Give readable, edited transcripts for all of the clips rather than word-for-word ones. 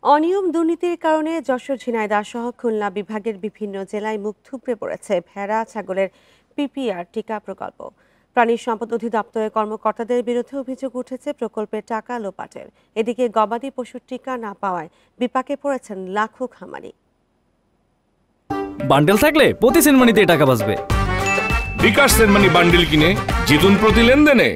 অনিয়ম দুর্নীতির কারণে যশোর, ঝিনাইদহ সহ খুলনা বিভাগের বিভিন্ন জেলায় মুখ থুবড়ে পড়েছে ভেড়া ছাগলের পিপিআর টিকা প্রকল্প। প্রাণী সম্পদ অধিদপ্তরের কর্মকর্তাদের বিরুদ্ধে অভিযোগ উঠেছে প্রকল্পের টাকা লোপাটের। এদিকে গবাদি পশুর টিকা না পাওয়ায় বিপাকে পড়েছেন লাখো খামারি। বান্ডেল থাকলে প্রতি সেনমানিতে টাকা বাঁচবে। বিকাশ সেনমানি বান্ডেল কিনে জিতুন প্রতি লেনদেনে।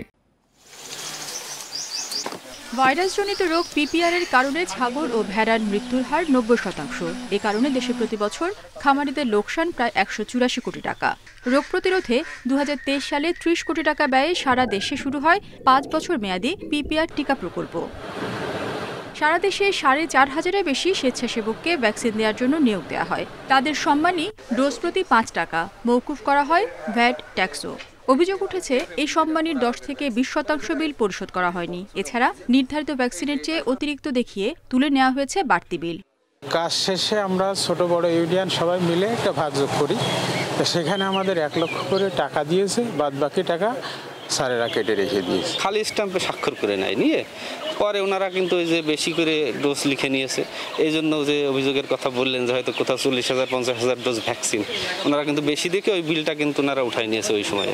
ভাইরাসজনিত রোগ পিপিআর এর কারণে ছাগল ও ভেড়ার মৃত্যুর হার 90%। এ কারণে দেশে প্রতি বছর খামারিদের লোকসান প্রায় 184 কোটি টাকা। রোগ প্রতিরোধে 2023 সালে 30 কোটি টাকা ব্যয়ে সারা দেশে শুরু হয় 5 বছর মেয়াদী পিপিআর টিকা প্রকল্প। সারা দেশে 4,500-এর বেশি স্বেচ্ছাসেবককে ভ্যাকসিন দেওয়ার জন্য নিয়োগ দেওয়া হয়। তাদের সম্মানী ডোজ প্রতি 5 টাকা মওকুফ করা হয় ভ্যাট ট্যাক্সও। অভিযোগ উঠেছে এই সম্মানীর 10 থেকে 20% বিল পরিশোধ করা হয়নি। এছাড়া নির্ধারিত ভ্যাকসিনের চেয়ে অতিরিক্ত দেখিয়ে তুলে নেওয়া হয়েছে বাড়তি বিল। কাজ শেষে আমরা ছোট বড় ইউনিয়ন সবাই মিলে একটা ভাগযোগ করি, সেখানে আমাদের 1 লক্ষ করে টাকা দিয়েছে, বাদ বাকি টাকা স্যারেরা কেটে রেখে দিয়েছে। খালি স্ট্যাম্পে স্বাক্ষর করে নেয়, নিয়ে পরে ওনারা কিন্তু ওই যে বেশি করে ডোজ লিখে নিয়েছে। এই জন্য যে অভিযোগের কথা বললেন যে হয়তো কোথাও 40,000 50,000 ডোজ ভ্যাকসিন, ওনারা কিন্তু বেশি দেখে ওই বিলটা কিন্তু ওনারা উঠাই নিয়েছে ওই সময়ে।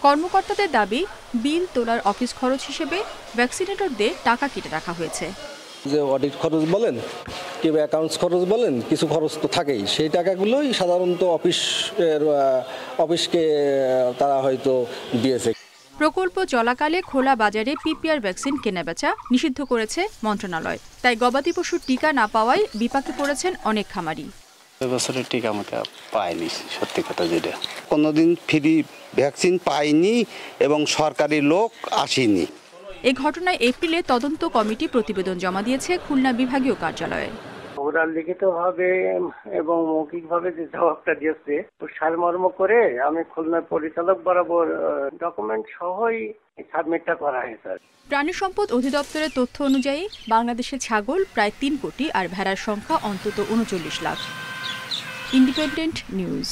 কর্মকর্তাদের দাবি, বিল তোলার অফিস খরচ হিসেবে ভ্যাকসিনেটরদের টাকা কেটে রাখা হয়েছে। যে অডিট খরচ বলেন কিংবা অ্যাকাউন্টস খরচ বলেন, কিছু খরচ তো থাকেই। সেই টাকাগুলোই সাধারণত অফিসকে তারা হয়তো দিয়েছে। প্রকল্প চলাকালে খোলা বাজারে পিপিআর ভ্যাকসিন কেনাবেচা নিষিদ্ধ করেছে মন্ত্রণালয়। তাই গবাদি পশুর টিকা না পাওয়ায় বিপাকে পড়েছেন অনেক খামারি। এবছরের টিকা আমাকে পাইনি, সত্যি কথা যেটা। কোনোদিন ফ্রি ভ্যাকসিন পাইনি এবং সরকারি লোক আসেনি। এই ঘটনায় এপ্রিলে তদন্ত কমিটি প্রতিবেদন জমা দিয়েছে খুলনা বিভাগীয় কার্যালয়ে। ওরা লিখিতভাবে এবং মৌখিকভাবে যে জবাবটা দিয়েছে সারমর্ম করে আমি খুলনা পরিচালক বরাবর ডকুমেন্ট সহই সাবমিটটা করা হয়েছে। প্রাণী সম্পদ অধিদপ্তরের তথ্য অনুযায়ী বাংলাদেশে ছাগল প্রায় 3 কোটি আর ভেড়ার সংখ্যা অন্তত 39 লাখ। Independent news.